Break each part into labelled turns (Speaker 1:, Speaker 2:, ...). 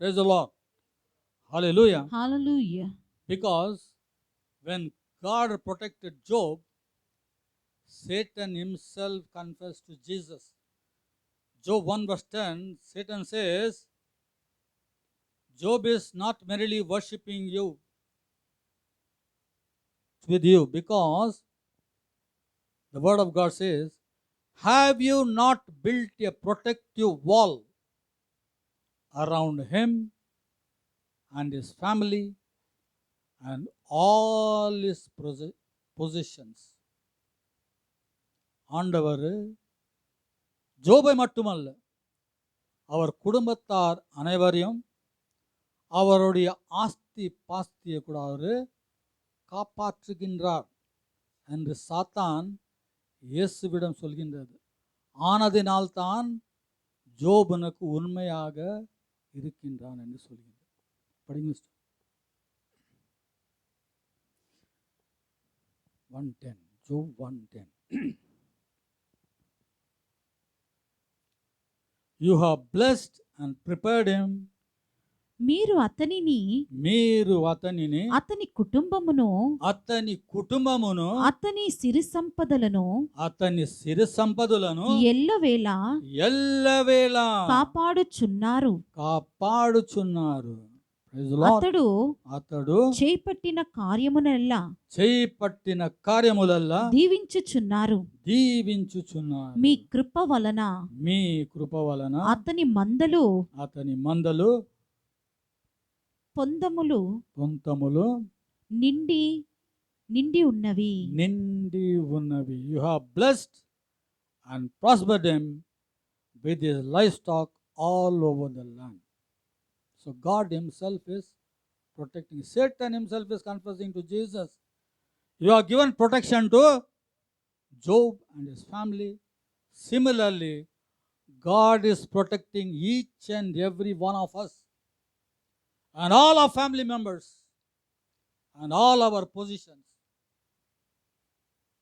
Speaker 1: Praise the Lord. Hallelujah.
Speaker 2: Hallelujah.
Speaker 1: Because when God protected Job, Satan himself confessed to Jesus. Job 1 verse 10, Satan says, Job is not merely worshipping you with you, because the word of God says, have you not built a protective wall around him and his family and all his possessions? ஆண்டவர் ஜோபை மட்டுமல்ல, அவர் குடும்பத்தார் அனைவரையும், அவருடைய ஆஸ்தி பாஸ்தியை கூட அவர் காப்பாற்றுகின்றார் என்று சாத்தான் இயேசுவிடம் சொல்கின்றது. ஆனதினால்தான் ஜோபனுக்கு உண்மையாக இருக்கின்றான் என்று சொல்கின்றார். படிங்க. 1:10, Job 1:10. You have blessed and prepared him.
Speaker 2: మీరు అతనిని అతని కుటుంబమును అతని సిరి సంపదలను
Speaker 1: ఎల్లవేళ
Speaker 2: కాపాడుచున్నారు. అతడు చేపట్టిన కార్యములెల్లా దీవించుచున్నారు. మీ కృప వలన అతని మందలు పొందములు నిండి ఉన్నవి.
Speaker 1: You have blessed and prospered him with his livestock all over the land. So God himself is protecting. Satan himself is confessing to Jesus. You have given protection to Job and his family. Similarly, God is protecting each and every one of us and all our family members and all our positions.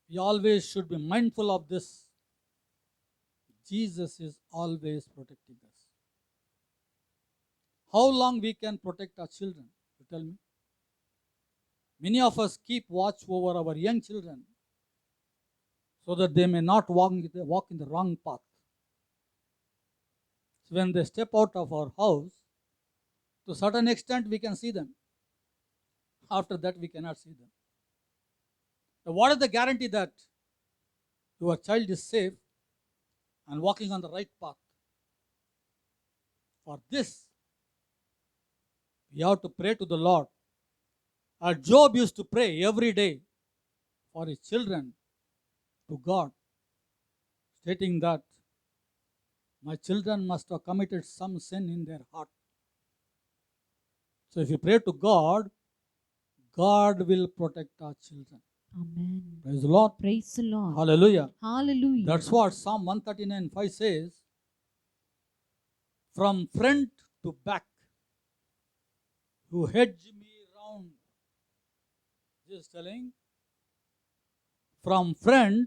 Speaker 1: We always should be mindful of this. Jesus is always protecting us. How long we can protect our children? You tell me. Many of us keep watch over our young children so that they may not walk in the wrong path. So when they step out of our house, to a certain extent we can see them. After that we cannot see them. Now, what is the guarantee that your child is safe and walking on the right path? For this, we have to pray to the Lord. Job used to pray every day for his children to God, stating that my children must have committed some sin in their heart. So if you pray to God, God will protect our children.
Speaker 2: Amen.
Speaker 1: Praise the Lord.
Speaker 2: Praise the Lord.
Speaker 1: Hallelujah.
Speaker 2: Hallelujah.
Speaker 1: That's what Psalm 139:5 says. From front to back, you hedge me round. Just telling. From front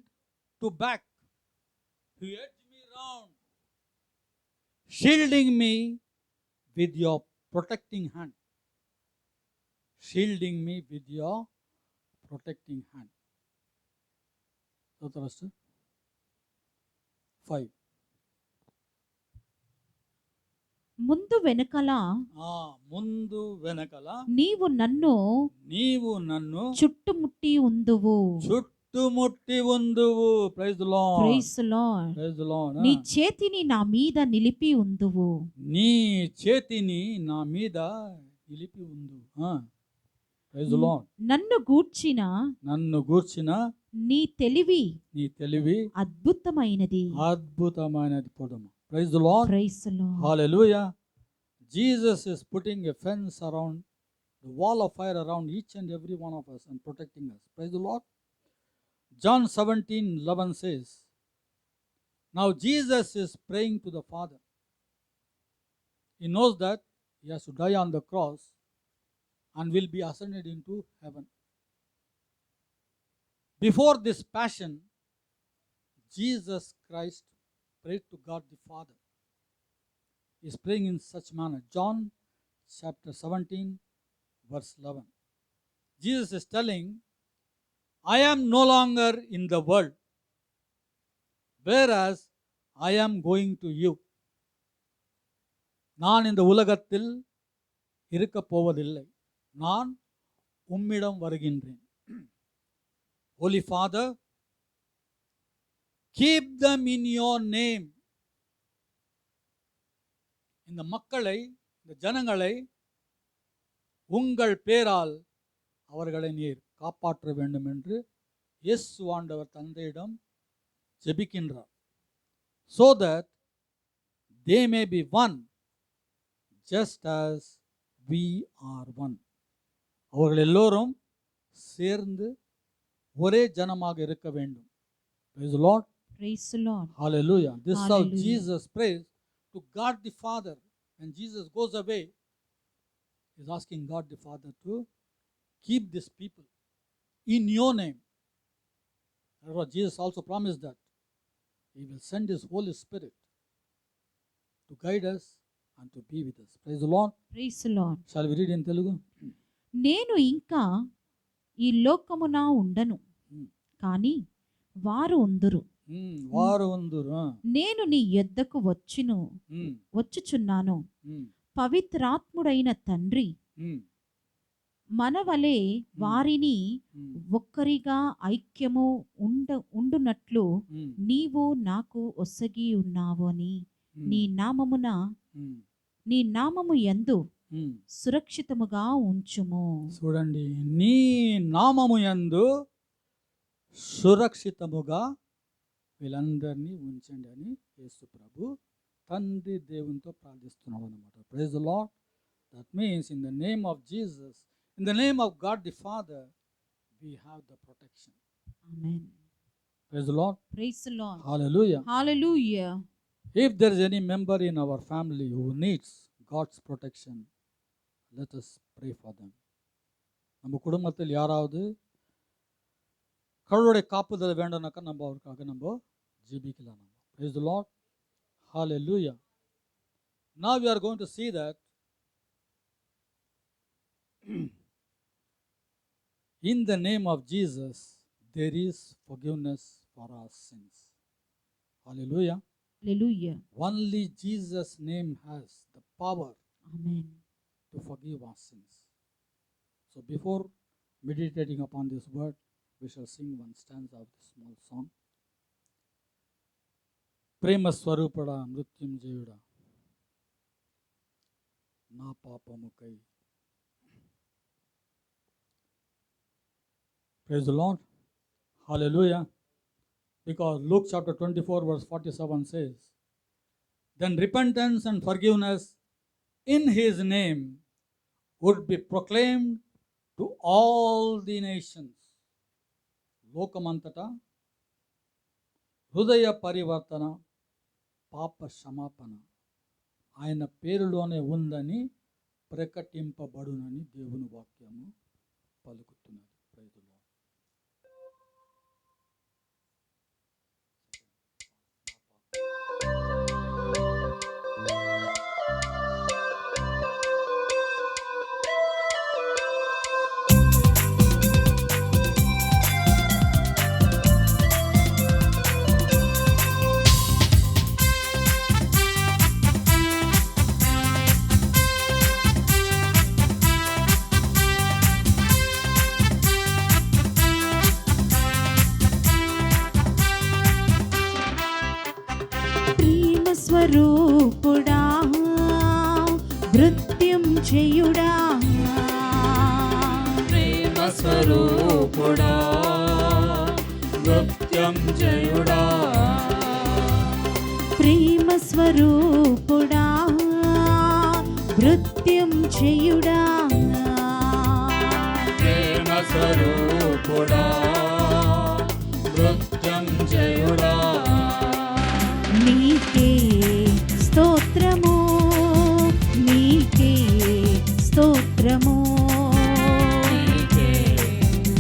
Speaker 1: to back, you hedge me round, shielding me with your protecting hand. Shielding me with your protecting hand. 5.
Speaker 2: ముందు వెనకల నీవు నన్ను చుట్టుముట్టి ఉందువు.
Speaker 1: Praise the Lord.
Speaker 2: Praise the Lord.
Speaker 1: Praise the Lord.
Speaker 2: నీ చేతిని నా మీద నిలిపి ఉందువు.
Speaker 1: Praise the Lord.
Speaker 2: నన్ను గూర్చిన నీ తెలివి అద్భుతమైనది.
Speaker 1: Praise the Lord.
Speaker 2: Praise the Lord.
Speaker 1: Hallelujah. Jesus is putting a fence around, the wall of fire around each and every one of us and protecting us. Praise the Lord. John 17:11 says, now Jesus is praying to the Father. He knows that he has to die on the cross and will be ascended into heaven. Before this passion, Jesus Christ prayed to God the Father. He is praying in such manner. John chapter 17, verse 11. Jesus is telling, I am no longer in the world, whereas I am going to you. நான் இந்த உலகத்தில் இருக்க போவதில்லை, நான் உம்மிடம் வருகின்றேன். Holy Father, keep them in your name. இந்த மக்களை, இந்த ஜனங்களை உங்கள் பேரால் அவர்களை நீர் காப்பாற்ற வேண்டும் என்று இயேசு ஆண்டவர் தந்தையிடம் ஜெபிக்கின்றார். So that they may be one, just as we are one. அவர்கள் எல்லோரும் சேர்ந்து ஒரே ஜனமாக இருக்க வேண்டும். Praise the Lord.
Speaker 2: Praise the Lord.
Speaker 1: Hallelujah. This is how
Speaker 2: Hallelujah.
Speaker 1: Jesus prays to God the Father. When Jesus goes away, he is asking God the Father to keep these people in your name. Therefore, Jesus also promised that he will send his Holy Spirit to guide us and to be with us. Praise the Lord.
Speaker 2: Praise the Lord.
Speaker 1: Shall we read in Telugu?
Speaker 2: నేను ఇంకా ఈ లోకమున ఉండను, కానీ వారు ఉందురు.
Speaker 1: వారు ఉందురు.
Speaker 2: నేను నీ యొద్దకు వచ్చుచున్నాను. పవిత్రాత్ముడైన తండ్రి మనవలే వారిని ఒక్కరిగా ఐక్యము ఉండునట్లు నీవు నాకు ఒసగి ఉన్నావు అని నీ నామము యందు సురక్షితముగా ఉంచుము.
Speaker 1: చూడండి, నీ నామము యందు సురక్షితముగా వీళ్ళందరినీ ఉంచండి అని యేసు ప్రభు తండ్రి దేవునితో ప్రార్థిస్తున్నాడు అన్నమాట. Praise the Lord. That means in the name of Jesus, in the name of God the Father, we have the protection.
Speaker 2: Amen.
Speaker 1: Praise the Lord.
Speaker 2: Praise the Lord.
Speaker 1: Hallelujah.
Speaker 2: Hallelujah.
Speaker 1: If there is any member in our family who needs God's protection, let us pray for them. நம்ம குடும்பத்தில் யாராவது கடவுளுடைய காப்புதல் வேண்டும்னாக்கா நம்ம அவருக்காக நம்ம ஜெபிக்கலாம். Praise the Lord. Hallelujah. Now we are going to see that in the name of Jesus, there is forgiveness for our sins. Hallelujah.
Speaker 2: Hallelujah.
Speaker 1: Only Jesus' name has the power,
Speaker 2: Amen,
Speaker 1: to forgive our sins. So before meditating upon this word, we shall sing one stanza of this small song. Prema Swarupada Mrityunjayuda Na Papamukai. Praise the Lord. Hallelujah. Because Luke chapter 24 verse 47 says, then repentance and forgiveness in his name would be proclaimed to all the nations. లోకమంతటా హృదయ పరివర్తన, పాప క్షమాపణ ఆయన పేరులోనే ఉందని ప్రకటింపబడునని దేవుని వాక్యము పలుకుతున్నది. Praise the Lord.
Speaker 2: స్వరూపుడా మృత్యుంజయుడా,
Speaker 1: ప్రేమ స్వరూపుడా మృత్యుంజయుడా,
Speaker 2: ప్రేమ స్వరూపుడా మృత్యుంజయుడా,
Speaker 1: ప్రేమ స్వరూపుడా మృత్యుంజయుడా,
Speaker 2: నీకే స్తోత్రము, నీకే స్తోత్రము,
Speaker 1: నీకే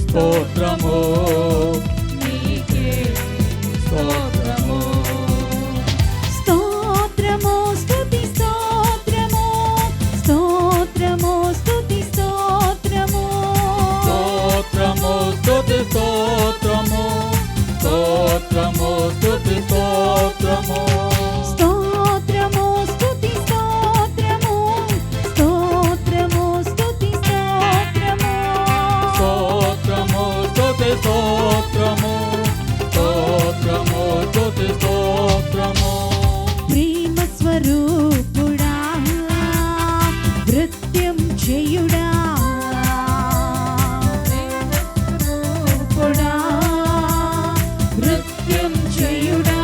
Speaker 1: స్తోత్రము, నీకే స్తోత్రము,
Speaker 2: స్తోత్రము స్తుతి స్తోత్రము, స్తోత్రము
Speaker 1: స్తోత్రము స్తోత్రము స్తుతి స్తోత్రము
Speaker 2: స్తోత్రము స్తుతి స్తోత్రము స్తోత్రము స్తుతి స్తోత్రము
Speaker 1: స్తోత్రము స్తుతి స్తోత్రము స్తోత్రము స్తుతి స్తోత్రము
Speaker 2: ప్రేమ స్వరూపుడా నృత్యం చేయుడా స్వరూపుడా నృత్యం చేయుడా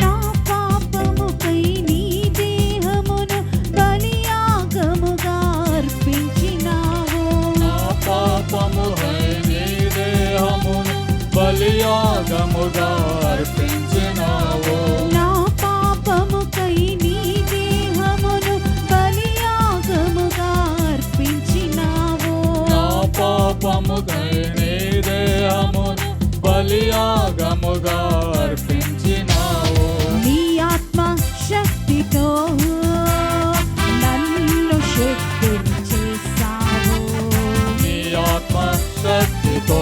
Speaker 2: నా పాపముకై నీ దేహమును బలియాగముగా అర్పించినావు
Speaker 1: నా పాపముకై నీ దేహమును బలియాగముగా అర్పించినావు
Speaker 2: నా పాపముకై నీ దేహమును బలియాగముగా అర్పించినావు
Speaker 1: నా పాపముకై నీ దేహమును బలియాగముగా అర్పించినావు
Speaker 2: నీ ఆత్మ శక్తితో నన్ను శక్తిని చేశావు
Speaker 1: నీ ఆత్మ శక్తితో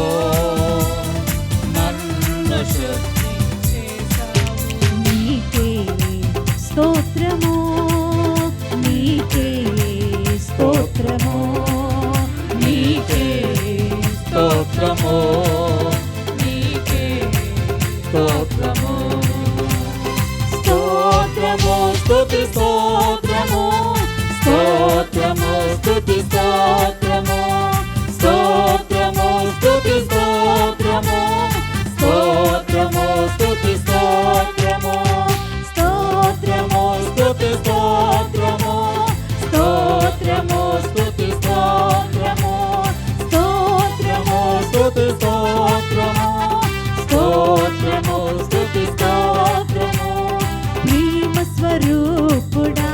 Speaker 1: నన్ను శక్తి
Speaker 2: నీకే స్తోత్రము నీకే స్తోత్రము నీకే
Speaker 1: స్తోత్రము నీకే స్తోత్రము స్తోత్రము స్తుతి స్తోత్రము స్తోత్రము స్తుతి స్తోత్రము స్తోత్రము స్తుతి స్తోత్రము స్తోత్రము స్తుతి స్తోత్రము స్తోత్రము స్తుతి స్తోత్రము స్తోత్రము స్తుతి స్తోత్రము స్తోత్రము స్తుతి స్తోత్రము స్తోత్రము స్తుతి స్తోత్రము
Speaker 2: ప్రేమ స్వరూపుడా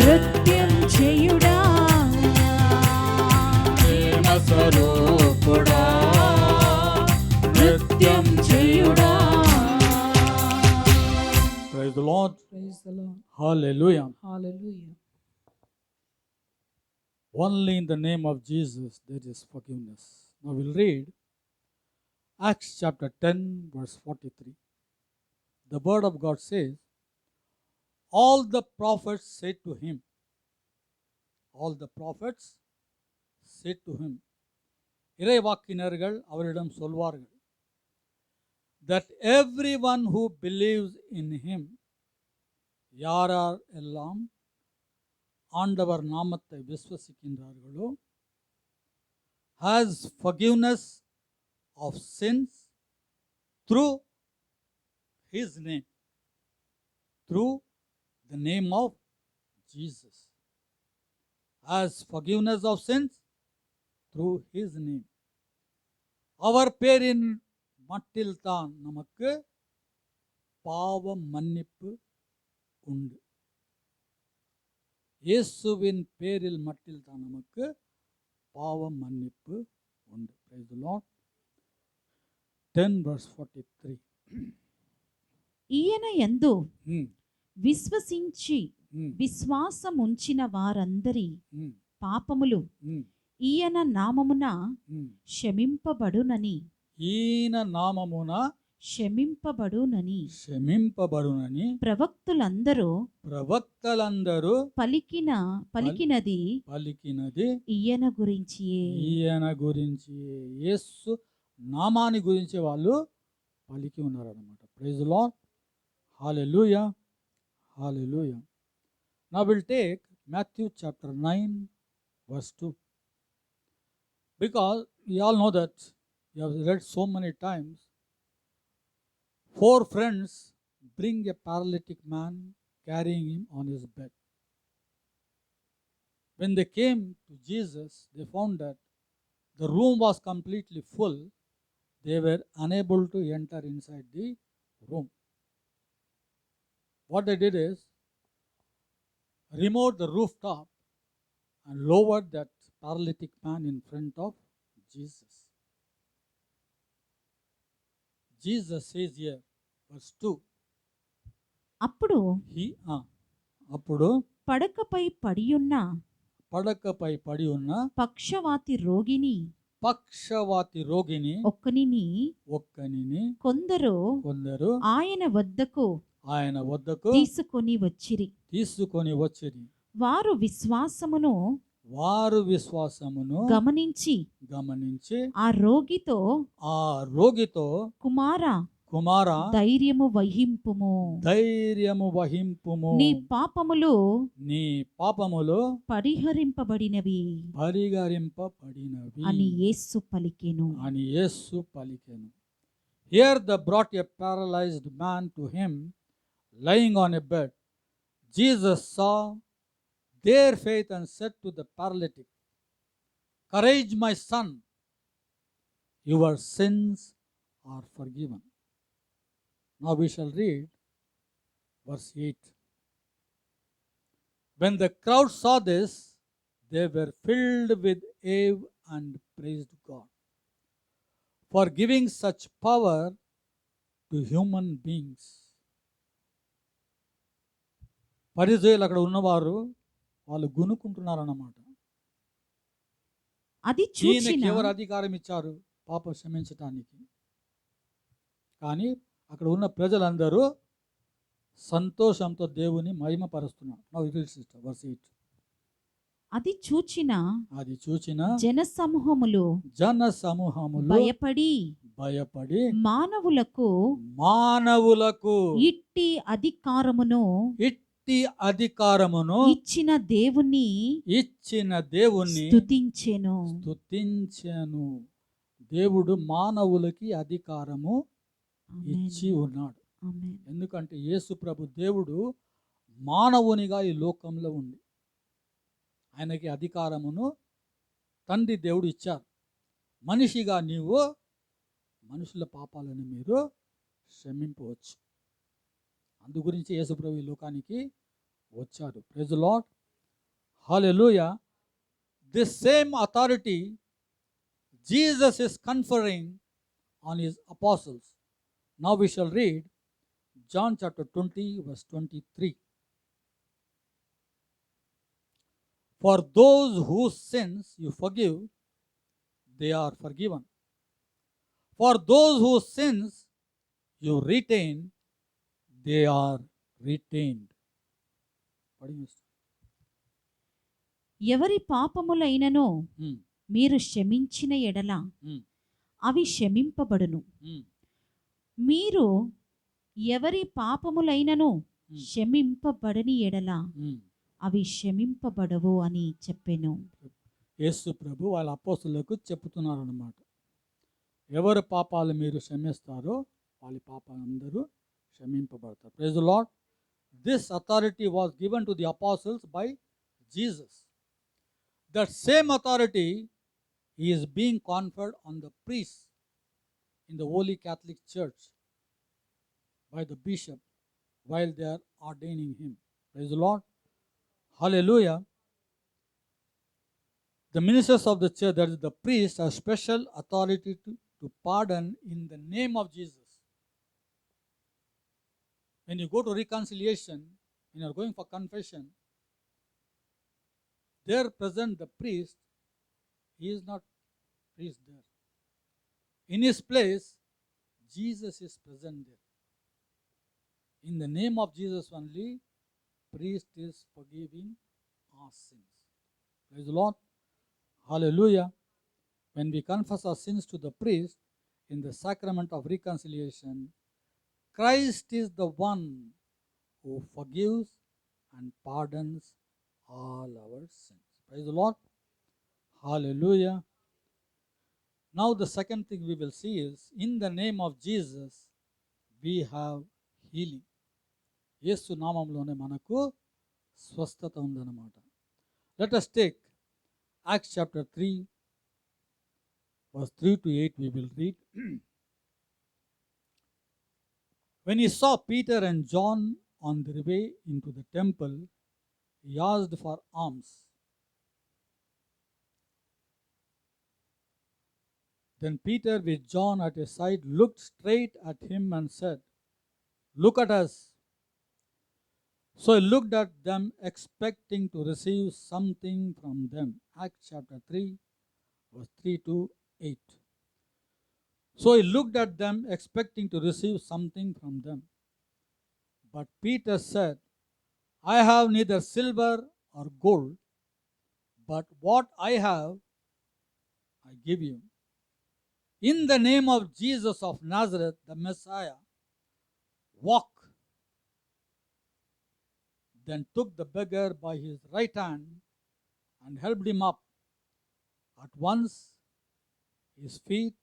Speaker 2: నృత్యం చేయుడా
Speaker 1: ప్రేమ స్వరూపుడా నృత్యం చేయుడా Praise the Lord.
Speaker 2: Praise the Lord.
Speaker 1: Hallelujah.
Speaker 2: Hallelujah.
Speaker 1: Only in the name of Jesus there is forgiveness. Now we'll read Acts chapter 10 verse 43. The word of God says, all the prophets said to him, all the prophets said to him, இறைவாக்கினர்கள் அவரிடம் சொல்வார்கள், that everyone who believes in him, யாரார் எல்லாம் ஆண்டவர் நாமத்தை விசுவசிக்கின்றார்களோ, has forgiveness of sins through his name, through the name of Jesus, has forgiveness of sins through his name. அவர் பேரின் மட்டில்தான் நமக்கு பாவ மன்னிப்பு உண்டு. இயேசுவின் பேரில் மட்டில்தான் நமக்கு பாவ மன்னிப்பு உண்டு. Praise the Lord. 10 verse 43.
Speaker 2: ఈయన యందు
Speaker 1: Hmm.
Speaker 2: విశ్వసించి
Speaker 1: Hmm.
Speaker 2: విశ్వాసముంచిన వారందరి
Speaker 1: Hmm.
Speaker 2: పాపములు
Speaker 1: Hmm.
Speaker 2: ఈయన నామమున
Speaker 1: Hmm.
Speaker 2: క్షమింపబడునని
Speaker 1: ఈయన నామమున
Speaker 2: క్షమింపబడునని
Speaker 1: క్షమింపబడునని
Speaker 2: ప్రవక్తులందరూ
Speaker 1: ప్రవక్తలందరూ
Speaker 2: పలికినది
Speaker 1: పలికినది
Speaker 2: ఈయన గురించియే.
Speaker 1: ఈయన గురించి, యేసు నామాని గురించి వాళ్ళు పలికి ఉన్నారన్నమాట. Praise the Lord. Hallelujah, hallelujah. Now we'll take Matthew chapter 9 verse 2. Because we all know that we have read so many times, 4 friends bring a paralytic man carrying him on his bed. When they came to Jesus, they found that the room was completely full. They were unable to enter inside the room. What they did is removed the rooftop and lowered that paralytic man in front of Jesus. Jesus says here, verse 2,
Speaker 2: అప్పుడు
Speaker 1: he, అప్పుడు
Speaker 2: పడకపై పడియున్న
Speaker 1: పడకపై పడి ఉన్న
Speaker 2: పక్షవాతి రోగిని
Speaker 1: పక్షవాతి రోగిని ఒక్కనిని
Speaker 2: కొందరు ఆయన వద్దకు తీసుకొని వచ్చిరి. వారు విశ్వాసమును గమనించి ఆ రోగితో కుమారా ధైర్యము వహింపుము నీ పాపములు పరిహరింపబడినవి అని యేసు పలికెను.
Speaker 1: Here they brought a paralyzed man to him, lying on a bed. Jesus saw their faith and said to the paralytic, "Courage, my son, your sins are forgiven." Now we shall read verse 8. When the crowd saw this, they were filled with awe and praised God for giving such power to human beings. పరిజయులు అక్కడ ఉన్నవారు వాళ్ళు గునుకుంటున్నారన్నమాట. ఈయనకి ఎవరు అధికారం ఇచ్చారు పాప క్షమించటానికి? కానీ అక్కడ ఉన్న ప్రజలందరూ సంతోషంతో దేవుని మహిమపరుస్తున్నారు. Now it is verse 8.
Speaker 2: అది చూచిన
Speaker 1: జనసమూహములు
Speaker 2: భయపడి మానవులకు ఇట్టి అధికారమును ఇచ్చిన దేవుణ్ణి
Speaker 1: స్తుతించెను. దేవుడు మానవులకి అధికారము ఇచ్చి ఉన్నాడు. ఎందుకంటే యేసు ప్రభు దేవుడు మానవునిగా ఈ లోకంలో ఉంది. ఆయనకి అధికారమును తండ్రి దేవుడు ఇచ్చారు. మనిషిగా నీవు మనుషుల పాపాలను మీరు క్షమింపవచ్చు. అందు గురించి యేసు ప్రభు ఈ లోకానికి వచ్చాడు. Praise the Lord, hallelujah. This same authority Jesus is conferring on his apostles. Now we shall read John chapter 20 verse 23. For those whose sins you forgive, they are forgiven. For those whose sins you retain, they are retained.
Speaker 2: ఎవరి పాపములైనను మీరు క్షమించిన ఎడల అవి క్షమింపబడును. మీరు ఎవరి పాపములైనను క్షమింపబడని ఎడల అవి క్షమింపబడవు అని చెప్పెను.
Speaker 1: యేసు ప్రభు వాళ్ళ అపోస్తలులకు చెప్తున్నారు అన్నమాట. ఎవరి పాపాలు మీరు క్షమిస్తారో వాళ్ళ పాపాలు అందరూ క్షమింపబడతారు. Praise the Lord. This authority was given to the apostles by Jesus. That same authority is being conferred on the priest in the Holy Catholic Church by the bishop while they are ordaining him. Praise the Lord. Hallelujah. The ministers of the church, that is the priest, have special authority to pardon in the name of Jesus. When you go to reconciliation, when you are going for confession, there present the priest, he is not priest there. In his place, Jesus is present there. In the name of Jesus only, priest is forgiving our sins. Praise the Lord. Hallelujah. When we confess our sins to the priest in the sacrament of reconciliation, Christ is the one who forgives and pardons all our sins. Praise the Lord. Hallelujah. Now the second thing we will see is, in the name of Jesus, we have healing. యేసు నామంలోనే మనకు స్వస్థత ఉందన్నమాట. Let us take Acts chapter 3 verse 3 to 8 we will read. When he saw Peter and John on their way into the temple, he asked for alms. Then Peter, with John at his side, looked straight at him and said, "Look at us." So he looked at them, expecting to receive something from them. Acts chapter 3, verse 3 to 8. So he looked at them, expecting to receive something from them. But Peter said, "I have neither silver or gold, but what I have, I give you. In the name of Jesus of Nazareth, the Messiah, walk." Then took the beggar by his right hand and helped him up. At once his feet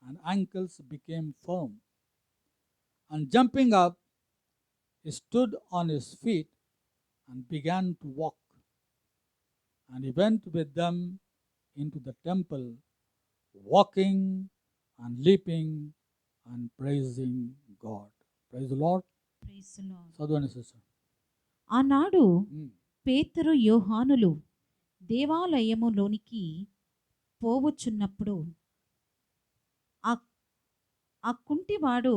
Speaker 1: and ankles became firm. And jumping up, he stood on his feet and began to walk. And he went with them into the temple, walking and leaping and praising God. Praise the Lord.
Speaker 2: Praise the Lord.
Speaker 1: చదవండి sister.
Speaker 2: ఆనాడు పేతురు యోహానులు దేవాలయములోనికి పోవచ్చున్నప్పుడు ఆ కుంటివాడు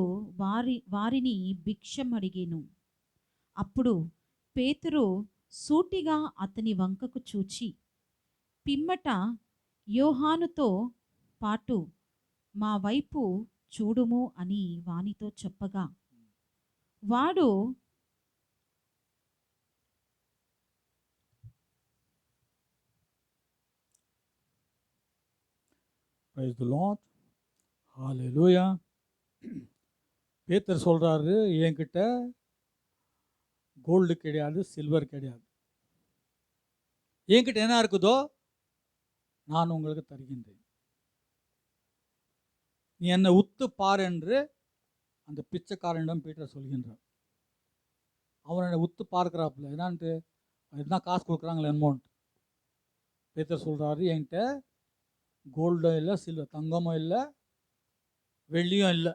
Speaker 2: వారిని భిక్షమడిగెను. అప్పుడు పేతురు సూటిగా అతని వంకకు చూచి, పిమ్మట యోహానుతో పాటు మా వైపు చూడుము అని వానితో చెప్పగా, వాడు
Speaker 1: Praise the Lord. Hallelujah. பேத்தர் சொல்கிறாரு, என்கிட்ட கோல்டு கிடையாது, சில்வர் கிடையாது. என்கிட்ட என்ன இருக்குதோ நான் உங்களுக்கு தருகின்றேன். நீ என்னை உத்து பார் என்று அந்த பிச்சைக்காரனிடம் பீட்டர் சொல்கின்றார். அவன் என்னை உத்து பார்க்குறாப்புல, என்னான்ட்டு என்ன காசு கொடுக்குறாங்களே என்னமோன்ட்டு. பேத்தர் சொல்கிறாரு, என்கிட்ட கோல்டும் இல்லை, சில்வர் தங்கமும் இல்லை, வெள்ளியும் இல்லை.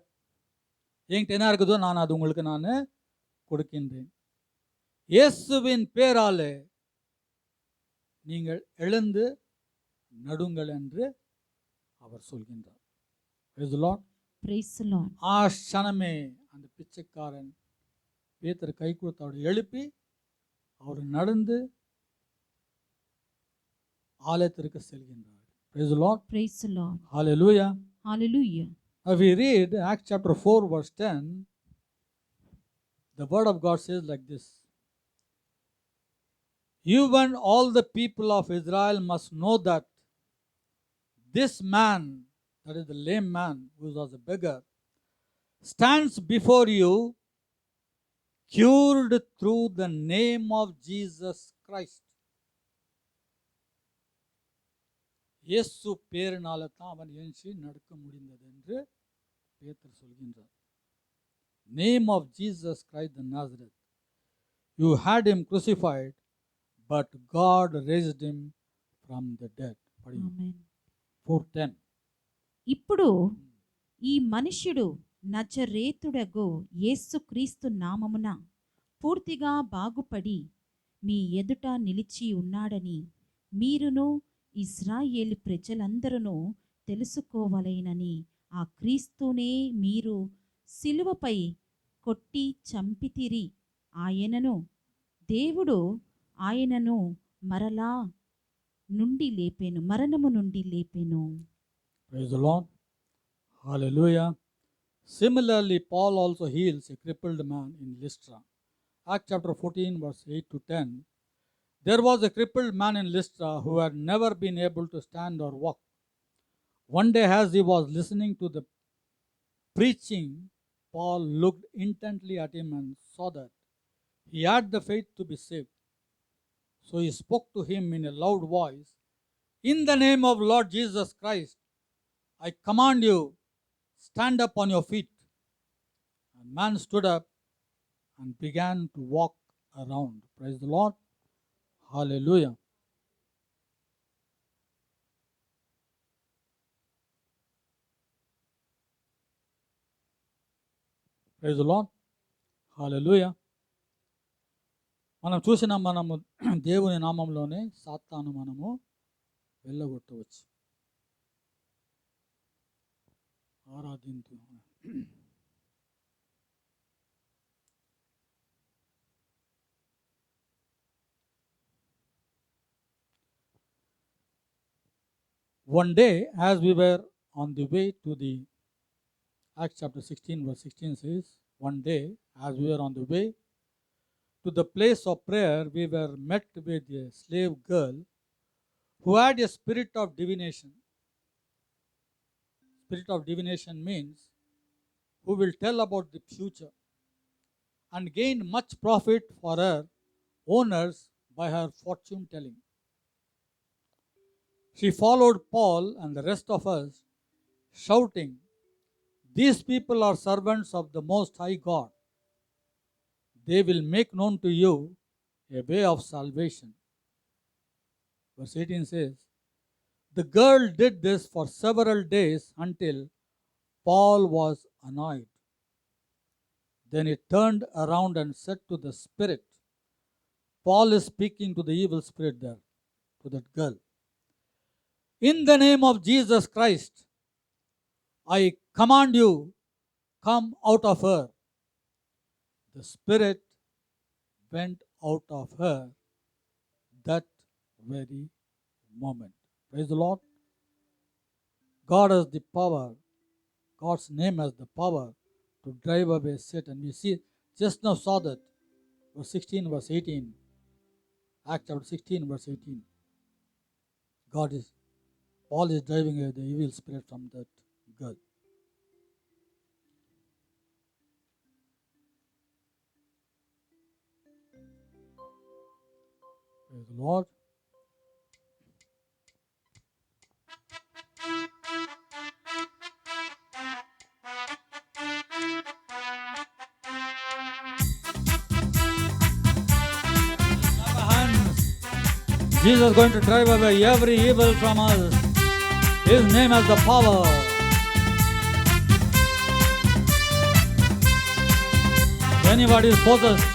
Speaker 1: என்கிட்ட என்ன இருக்குதோ நான் அது உங்களுக்கு நான் கொடுக்கின்றேன். இயேசுவின் பேராலே நீங்கள் எழுந்து நடுங்கள் என்று அவர் சொல்கின்றார். Praise the Lord.
Speaker 2: Praise the Lord.
Speaker 1: ஆ க்ஷணமே அந்த பிச்சைக்காரன் பேதர் கை கொடுத்து அவரை எழுப்பி அவர் நடந்து ஆலயத்திற்கு செல்கின்றார். Praise the Lord.
Speaker 2: Praise the Lord.
Speaker 1: Hallelujah.
Speaker 2: Hallelujah.
Speaker 1: Now we read Acts chapter 4 verse 10. The word of God says like this: "Even all the people of Israel must know that this man," that is the lame man who was a beggar, "stands before you cured through the name of Jesus Christ." இயேசு பேரினால தான் அவன் எழுச்சி நடக்க முடிந்தது என்று பேதுரு சொல்கின்றார். Name of Jesus Christ the Nazareth. You had him crucified, but God raised him from the dead.
Speaker 2: Amen.
Speaker 1: 4:10.
Speaker 2: ఇప్పుడు ఈ మనుష్యుడు నజరేతుడగు యేసుక్రీస్తు నామమున పూర్తిగా బాగుపడి మీ ఎదుట నిలిచి ఉన్నాడని మీరును ఇశ్రాయేలు ప్రజలందరూ తెలుసుకోవలెనని ఆ క్రీస్తునే మీరు సిలువపై కొట్టి చంపితిరి. దేవుడు ఆయనను మరణము నుండి లేపెను.
Speaker 1: Praise the Lord. Hallelujah. Similarly, Paul also heals a crippled man in Lystra. Acts chapter 14 verse 8 to 10. There was a crippled man in Lystra who had never been able to stand or walk. One day as he was listening to the preaching, Paul looked intently at him and saw that he had the faith to be saved. So he spoke to him in a loud voice, "In the name of Lord Jesus Christ, I command you, stand up on your feet." And man stood up and began to walk around. Praise the Lord. Hallelujah. Praise the Lord. Hallelujah. మనం చూసిన మనము దేవుని నామంలోనే సాతాను మనము వెళ్ళగొట్టవచ్చు. ఆరాధింతు. One day, as we were on the way to the Acts chapter 16, verse 16 says, one day, as we were on the way to the place of prayer, we were met with a slave girl who had a spirit of divination. Spirit of divination means who will tell about the future and gain much profit for her owners by her fortune telling. She followed Paul and the rest of us, shouting, "These people are servants of the Most High God. They will make known to you a way of salvation." Verse 18 says, the girl did this for several days until Paul was annoyed. Then he turned around and said to the spirit, Paul is speaking to the evil spirit there, to that girl, "In the name of Jesus Christ, I command you, come out of her." The spirit went out of her that very moment. Praise the Lord. God has the power, God's name has the power to drive away Satan. We see, just now saw that, verse 16, verse 18, Acts chapter 16, verse 18. Paul is driving away the evil spirit from that girl. Praise the Lord. Jesus is going to drive away every evil from us. His name has the power. If anybody is possessed,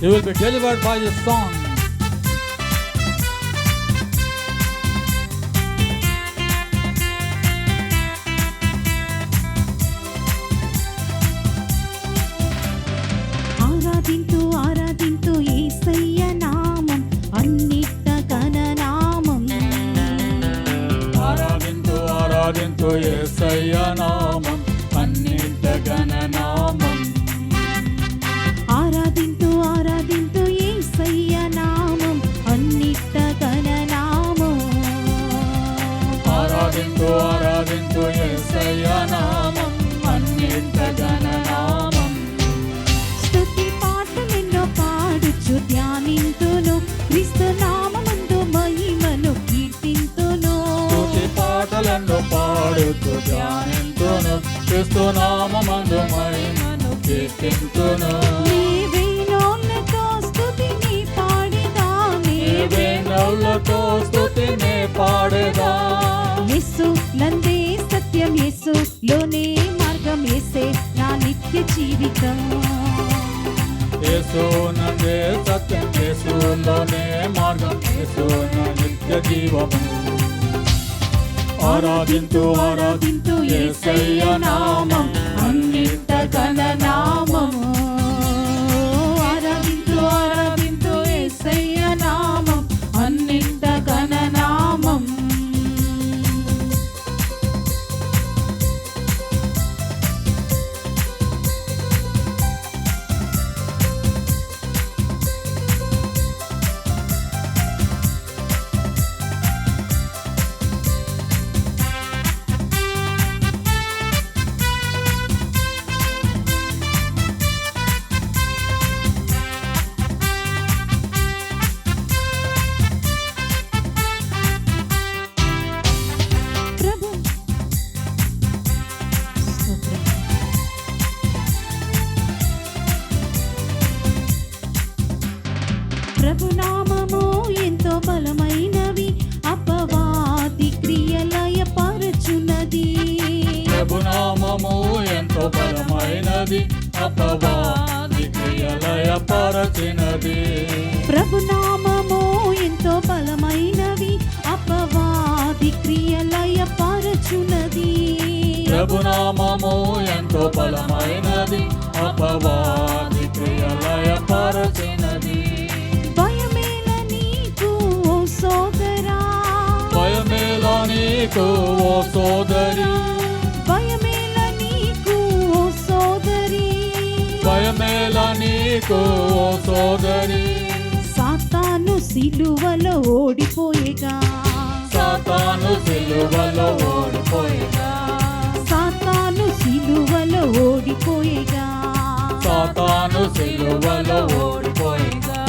Speaker 1: he will be delivered by this song.
Speaker 2: ఆరాధింతు ఆరాధింతు యేసయ్య నామం అన్నిట ఘననామం.
Speaker 1: ఆరాధింతు ఆరాధింతు యేసయ్య నామం అన్నిట ఘననామం.
Speaker 2: ఆరాధింతు ఆరాధింతు యేసయ్య నామం అన్నిట ఘననామం.
Speaker 1: ఆరాధింతు ఆరాధింతు యేసయ్య నామం అన్నిట ఘననామం.
Speaker 2: స్తుతి పాటలెన్నో పాడుచు ధ్యానింతును, క్రీస్తు నామమందు మహిమను కీర్తింతును.
Speaker 1: స్తుతి పాటలను పాడుతూ ధ్యానింతును, క్రీస్తు నామమందు మహిమను కీర్తింతును.
Speaker 2: నీవేనోళ్ళతో స్తుతిని పాడెదా,
Speaker 1: నీవేనోళ్ళతో స్తుతిని పాడెదా.
Speaker 2: యేసు నందే సత్యం, యేసు లోనే మార్గం, యేసే నా నిత్య జీవితం.
Speaker 1: యేసు నందే సత్యం, యేసులోనే మార్గం, యేసు నా నిత్య జీవము. ఆరాధింతు ఆరాధింతు యేసయ్య నామం అన్నిట
Speaker 2: ఘననామము. ఆరాధింతు ఆరాధింతు యేసయ్య నామం అన్నిట ఘననామం. ప్రభు స్తోత్రం. ప్రభు నామము ఎంతో బలమైనవి, అపవాది క్రియలయపరచున్నది.
Speaker 1: ప్రభునామము ఎంతో బలమైనది, అపవాది క్రియలయపరచినది.
Speaker 2: ప్రభు నామము ఎంతో బలమైనవి, అపవాది క్రియలయపరచున్నది.
Speaker 1: ప్రభునామము ఎంతో బలమైనది, అపవాది క్రియలయపరచినది.
Speaker 2: భయమేల నీకు ఓ సోదరా,
Speaker 1: భయమేలా నీకు ఓ సోదరి,
Speaker 2: భయమేల నీకు ఓ సోదరి,
Speaker 1: భయమేలా నీకు ఓ సోదరి.
Speaker 2: సాతాను సిలువలో ఓడిపోయేగా,
Speaker 1: సాతాను సిలువలో ఓడిపోయేగా,
Speaker 2: సాతాను సిలువలో ఓడిపోయేగా,
Speaker 1: సాతాను సిలువలో ఓడిపోయేగా.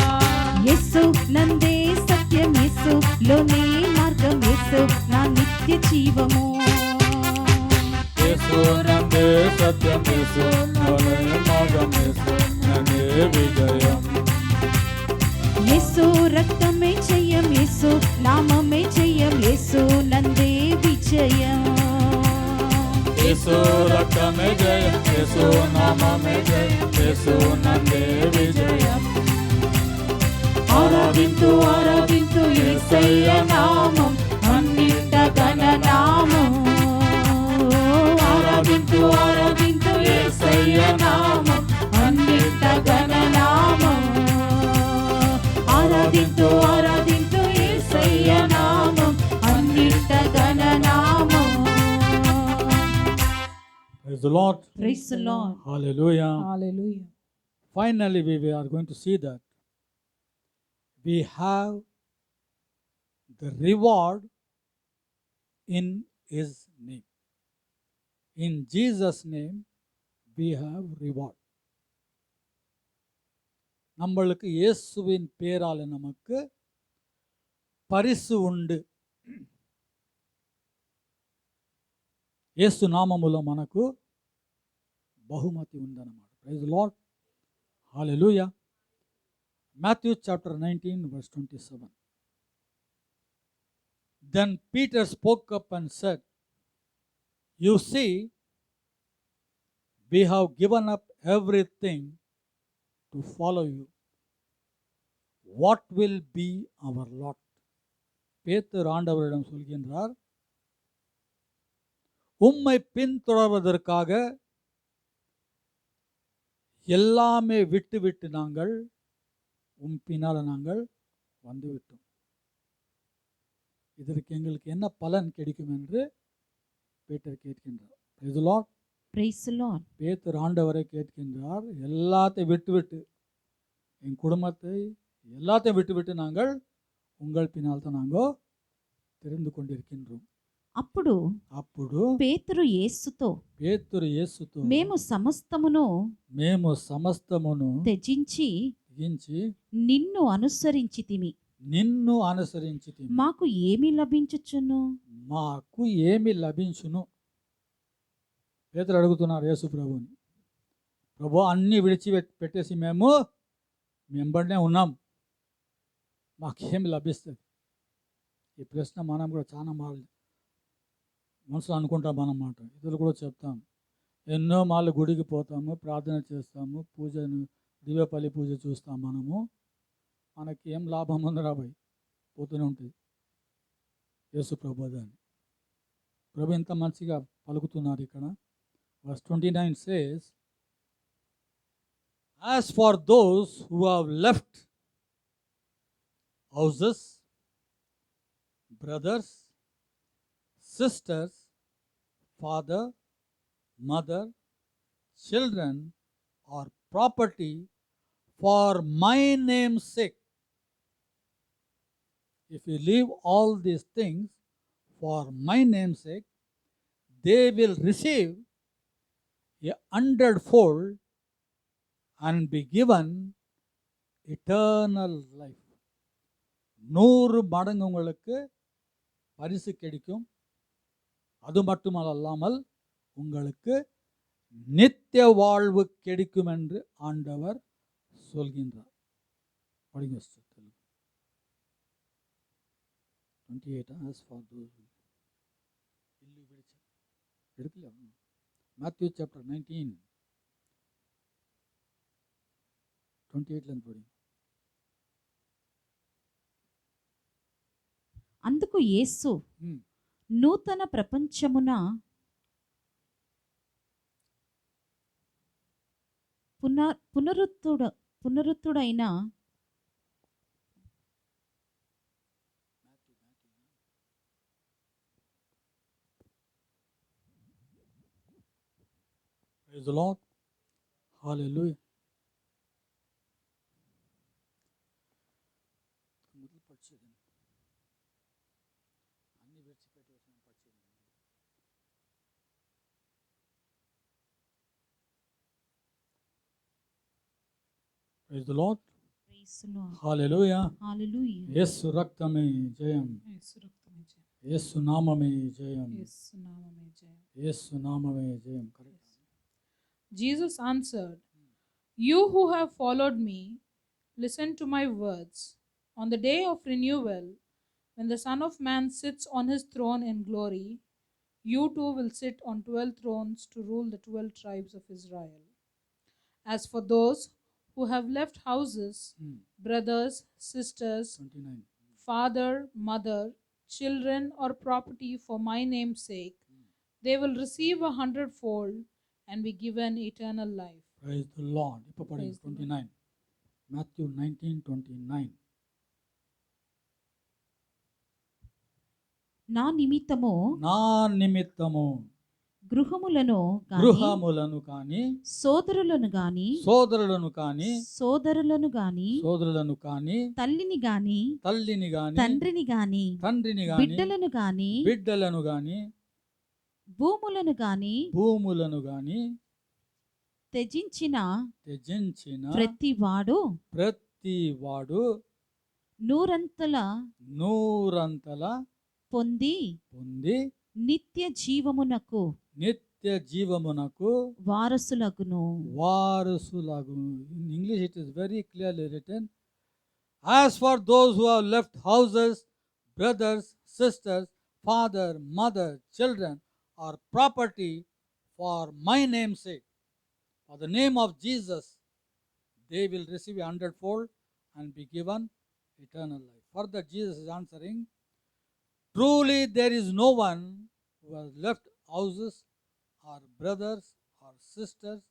Speaker 2: యేసు నందే సత్యం, యేసు లోనే మార్గం, యేసు నా నిత్య జీవము.
Speaker 1: యేసు నందే సత్యం, యేసు నానే మార్గం, యేసు నానే విజయం.
Speaker 2: యేసు రక్తమే జయం, యేసు నామమే జయం, యేసు నందే విజయం.
Speaker 1: యేసు రక్తమే జయం, యేసు నామమే జయం, యేసు నందే విజయం.
Speaker 2: ఆరాధింతు ఆరాధింతు యేసయ్య నామం, అన్నింట ఘన నామం. ఆరాధింతు ఆరాధింతు యేసయ్య నామం, అన్నింట ఘన నామం. ఆరాధింతు ఆరాధింతు యేసయ్య నామం, అన్నింట ఘన నామం.
Speaker 1: Praise the Lord.
Speaker 2: Praise the Lord.
Speaker 1: Hallelujah.
Speaker 2: Hallelujah.
Speaker 1: Finally, we are going to see that we have the reward in His name. In Jesus' name, we have reward. நம்மளுக்கு இயேசுவின் பேரால நமக்கு பரிசு உண்டு. యేసు నామములో మనకు బహుమతి ఉందన్నమాట. Praise the Lord. Hallelujah. Matthew chapter 19 verse 27. Then Peter spoke up and said, "You see, we have given up everything to follow you. What will be our lot?" பேதுரு ஆண்டவரிடம் சொல்கின்றார், உம்மை பின்தொடர்வதற்காக எல்லாமே விட்டு நாங்கள் பின்னால நாங்கள் வந்துவிட்டோம். இதற்கு எங்களுக்கு என்ன பலன் கிடைக்கும் என்று பேதுரு கேட்கின்றார். Praise the Lord.
Speaker 2: Praise the Lord.
Speaker 1: பேதுரு ஆண்டவரை கேட்கின்றார், எல்லாத்தையும் விட்டு என் குடும்பத்தை எல்லாத்தையும் விட்டு நாங்கள் உங்கள் பின்னால் தான் நாங்கள் தெரிந்து கொண்டிருக்கின்றோம்.
Speaker 2: అప్పుడు పేతురు యేసుతో మేము సమస్తమును త్యజించి నిన్ను అనుసరించితిమి. మాకు ఏమి లభించును?
Speaker 1: పేతురు అడుగుతున్నారు యేసు ప్రభుని, ప్రభు అన్నీ విడిచిపెట్టేసి మేము వెంబడినే ఉన్నాం, మాకేమి లభిస్తుంది? ఈ ప్రశ్న మనం కూడా చాలా మనసులో అనుకుంటాం అన్నమాట. ఇతరులు కూడా చెప్తాం. ఎన్నో మార్లు గుడికి పోతాము, ప్రార్థన చేస్తాము, పూజను దివ్యపల్లి పూజ చూస్తాం. మనకి ఏం లాభం ఉంది రాబోయ్, పోతూనే ఉంటుంది. యేసు ప్రభు దాన్ని ప్రభు ఎంత మంచిగా పలుకుతున్నారు ఇక్కడ. Verse 29 says, "As for those who have left houses, brothers, sisters, father, mother, children, or property for my name's sake, if you leave all these things for my name's sake, they will receive 100-fold and be given eternal life." 100 மடங்கு உங்களுக்கு பரிசு கிடைக்கும். அது மட்டுமல்லாமல் உங்களுக்கு நித்திய வாழ்வு கிடைக்கும் என்று ஆண்டவர் சொல்கின்றார். படிங்க 28. As for those எடுக்கல. Matthew chapter 19 28 పడి.
Speaker 2: అందుకు యేసు నూతన ప్రపంచమున పునరుత్థుడైన
Speaker 1: Praise the Lord. Hallelujah. మొదలు పరిచయం అన్ని విడిచిపెట్టి వచ్చిన పరిచయం. Praise the Lord. Hallelujah.
Speaker 2: హల్లెలూయా.
Speaker 1: యేసు రక్తమే జయం, యేసు నామమే జయం, యేసు నామమే జయం. Correct.
Speaker 3: Jesus answered, "You who have followed me, listen to my words. On the day of renewal, when the Son of Man sits on his throne in glory, you too will sit on 12 thrones to rule the 12 tribes of Israel. As for those who have left houses, brothers, sisters,
Speaker 1: 29.
Speaker 3: father, mother, children, or property for my name's sake, they will receive 100-fold and be given eternal life."
Speaker 1: Praise the Lord. இப்போ படிங்க.
Speaker 3: Praise the Lord.
Speaker 1: 29. Matthew 19:29.
Speaker 2: నా నిమిత్తము
Speaker 1: నా నిమిత్తము
Speaker 2: గృహములను గాని
Speaker 1: గృహములను కాని
Speaker 2: సోదరులను గాని
Speaker 1: సోదరులను కాని
Speaker 2: సోదరులను గాని
Speaker 1: సోదరులను కాని
Speaker 2: తల్లిని గాని
Speaker 1: తల్లిని గాని
Speaker 2: తండ్రిని గాని
Speaker 1: తండ్రిని గాని
Speaker 2: బిడ్డలను గాని
Speaker 1: బిడ్డలను గాని
Speaker 2: భూములను గాని
Speaker 1: భూములను గాని
Speaker 2: త్యజించిన
Speaker 1: త్యజించిన
Speaker 2: ప్రతి వాడు నూరంతల పొంది నిత్య జీవమునకు వారసులగును.
Speaker 1: In English it is very clearly written, as for those who have left houses, brothers, sisters, father, mother, children, or property for my name's sake, for the name of Jesus, they will receive 100-fold and be given eternal life. Further, Jesus is answering, truly there is no one who has left houses or brothers or sisters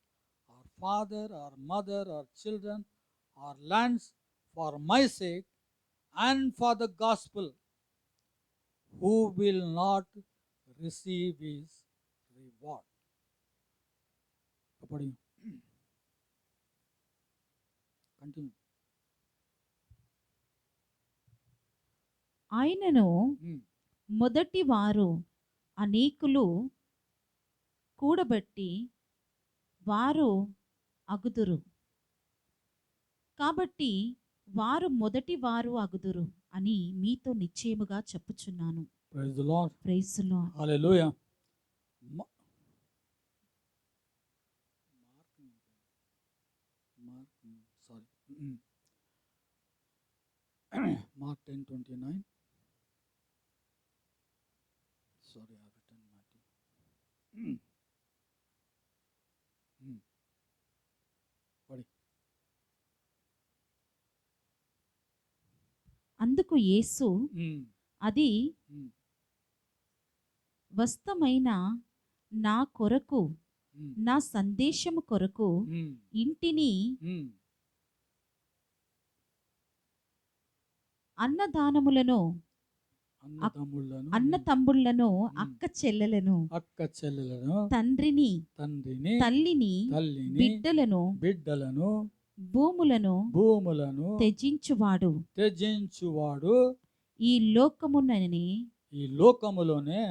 Speaker 1: or father or mother or children or lands for my sake and for the gospel, who will not receive his reward. Continue.
Speaker 2: ఆయనను మొదటి వారు అనేకులు కూడబట్టి వారు అగుదురు, కాబట్టి వారు మొదటి వారు అగుదురు అని మీతో నిశ్చయముగా చెప్పుచున్నాను.
Speaker 1: Praise the Lord.
Speaker 2: Praise the Lord.
Speaker 1: Hallelujah. Mark 10:29. Sorry, I have written Matthew. What?
Speaker 2: అందుకు యేసు అది వస్తమైన నా కొరకు, నా సందేశము కొరకు ఇంటిని, అన్నదానములను, అన్న తమ్ముళ్లను, అక్క చెల్లెలను, తండ్రిని, తల్లిని, బిడ్డలను, భూములను త్యజించువాడు ఈ లోకములోనే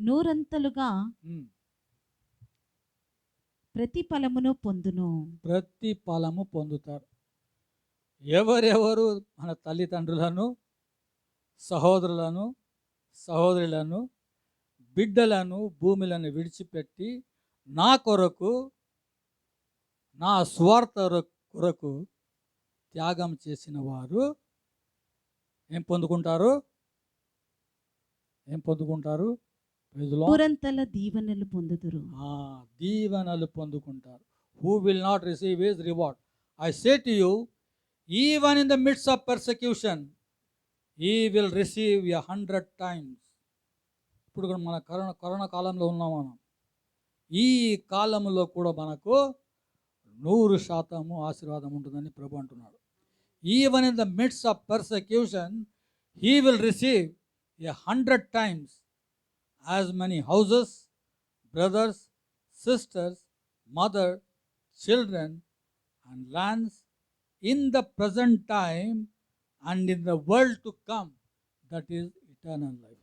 Speaker 2: నూరంతలుగా ప్రతిఫలమును
Speaker 1: పొందుతారు. ఎవరెవరు మన తల్లిదండ్రులను, సహోదరులను, సహోదరులను, బిడ్డలను, భూములను విడిచిపెట్టి నా కొరకు, నా స్వార్థ కొరకు త్యాగం చేసిన వారు ఏం పొందుకుంటారు?
Speaker 2: నూరంతల దీవెనలు పొందుదురు.
Speaker 1: దీవెనలు పొందుకుంటారు. Who will not receive his reward. I say to you, even in the midst of persecution, he will receive 100 times. ఇప్పుడు మన కరోనా కాలంలో ఉన్నాం మనం. ఈ కాలంలో కూడా మనకు 100% ఆశీర్వాదం ఉంటుందని ప్రభు అంటున్నాడు. Even in the midst of persecution he will receive 100 times as many houses, brothers, sisters, mother, children and lands in the present time and in the world to come, that is eternal life.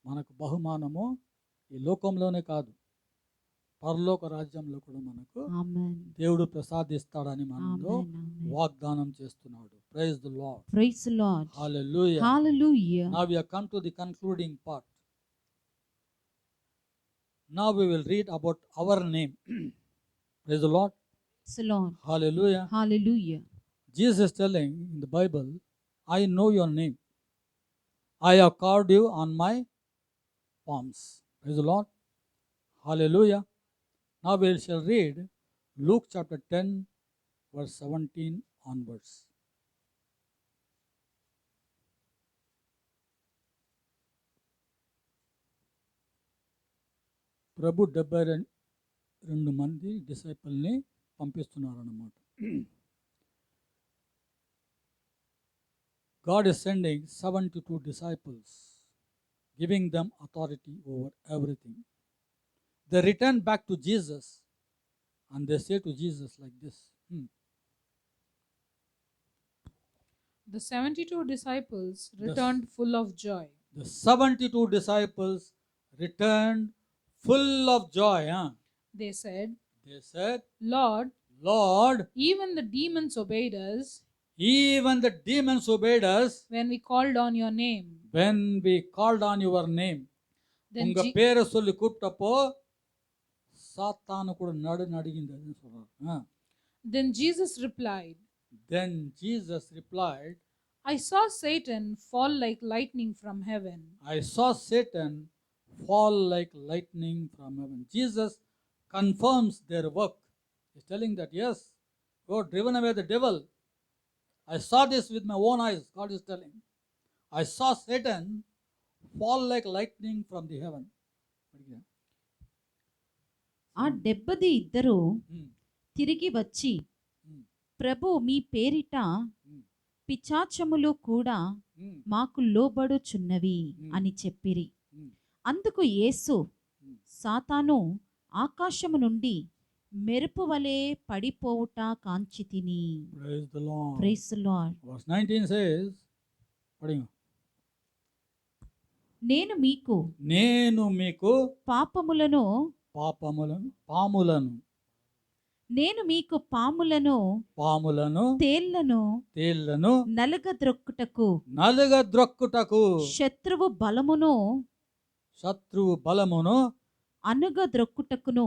Speaker 1: మనకు బహుమానము ఈ లోకంలోనే కాదు, పరలోక రాజ్యంలో కూడా మనకు
Speaker 2: ఆమేన్.
Speaker 1: దేవుడు ప్రసాదిస్తాడని మనలో
Speaker 2: ఆమేన్. ఆమేన్.
Speaker 1: వాగ్దానం చేస్తున్నాడు. Praise the lord.
Speaker 2: Praise the Lord.
Speaker 1: Hallelujah.
Speaker 2: Hallelujah.
Speaker 1: Now we have come to the concluding part. Now we will read about our name. Praise the Lord.
Speaker 2: Praise the Lord.
Speaker 1: Hallelujah.
Speaker 2: Hallelujah.
Speaker 1: Jesus is telling in the Bible, I know your name. I have carved you on my palms. Praise the Lord. Hallelujah. Now we shall read Luke chapter 10, verse 17 onwards. ప్రభు 72 మంది డిసైపుల్ని పంపిస్తున్నారన్నమాట. God is sending 72 disciples, giving them authority over everything. They return back to Jesus and they say to Jesus like this.
Speaker 3: The 72 disciples returned full of joy.
Speaker 1: The 72 disciples returned full of joy.
Speaker 3: They said,
Speaker 1: Lord,
Speaker 3: even the demons obeyed us
Speaker 1: even the demons obeyed us
Speaker 3: when we called on your name.
Speaker 1: when we called on your name.
Speaker 3: Then,
Speaker 1: உங்க பேரை சொல்லி கூப்பிட்டப்போ சாத்தானு கூட நடுங்கின்றது சொல்றாரு.
Speaker 3: then Jesus replied,
Speaker 1: Then Jesus replied,
Speaker 3: I saw Satan fall like lightning from heaven.
Speaker 1: I saw Satan fall like lightning from heaven. Jesus confirms their work. He's telling that, yes, you have driven away the devil. I saw this with my own eyes. God is telling. I saw Satan fall like lightning from the heaven.
Speaker 2: ఆ 70 ఇద్దరు
Speaker 1: Hmm.
Speaker 2: తిరిగి వచ్చి
Speaker 1: Hmm.
Speaker 2: ప్రభు మీ పేరిట
Speaker 1: Hmm.
Speaker 2: పిచాచములు కూడా
Speaker 1: Hmm.
Speaker 2: మాకు లోబడుచున్నవి
Speaker 1: Hmm.
Speaker 2: అని చెప్పిరి.
Speaker 1: Hmm.
Speaker 2: అందుకు యేసు
Speaker 1: Hmm.
Speaker 2: సాతాను ఆకాశము నుండి మెరుపు వలె పడిపోవుట కాంచితిని.
Speaker 1: Praise the Lord.
Speaker 2: Praise the Lord.
Speaker 1: Verse 19 says,
Speaker 2: నేను మీకు
Speaker 1: పాములను
Speaker 2: నేను మీకు పాములను తేళ్లను
Speaker 1: నలుగద్రొక్కుటకు
Speaker 2: శత్రువు బలమును అనుగద్రొక్కుటకును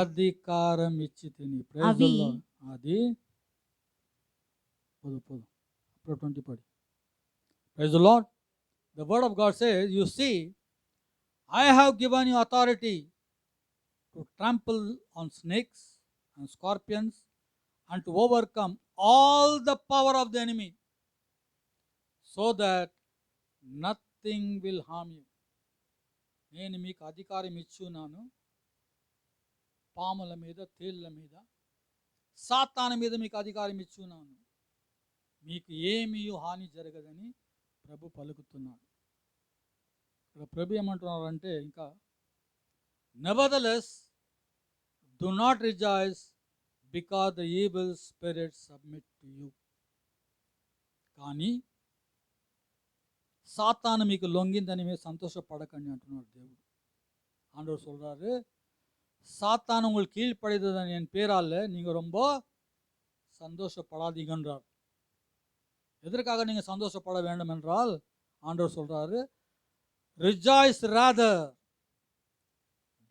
Speaker 2: అధికారం ఇచ్చి తిని.
Speaker 1: అది Praise the Lord. The word of God says, you see, I have given you authority to trample on snakes and scorpions and to overcome all the power of the enemy, so that nothing will harm you. నేను మీకు అధికారం ఇచ్చున్నాను, పాముల మీద, తేళ్ల మీద, సాతాను మీద మీకు అధికారం ఇచ్చున్నాను, మీకు ఏమీ హాని జరగదని ప్రభు పలుకుతున్నాడు. ఇక్కడ ప్రభు ఏమంటున్నారంటే, ఇంకా nevertheless do not rejoice because the evil spirits submit to you. కానీ சாத்தானு మీకు లొంగిందని మీరు సంతోషపడకండి అంటున్నాడు దేవుడు. ஆண்டவர் சொல்றாரு, சாத்தான் உங்களுக்கு கீழ்ப்படிந்ததன் என் பேரால நீங்க ரொம்ப சந்தோஷப்படாதீங்கன்றார். எதற்காக நீங்க சந்தோஷப்பட வேண்டும் என்றால் ஆண்டவர் சொல்றாரு, rejoice rather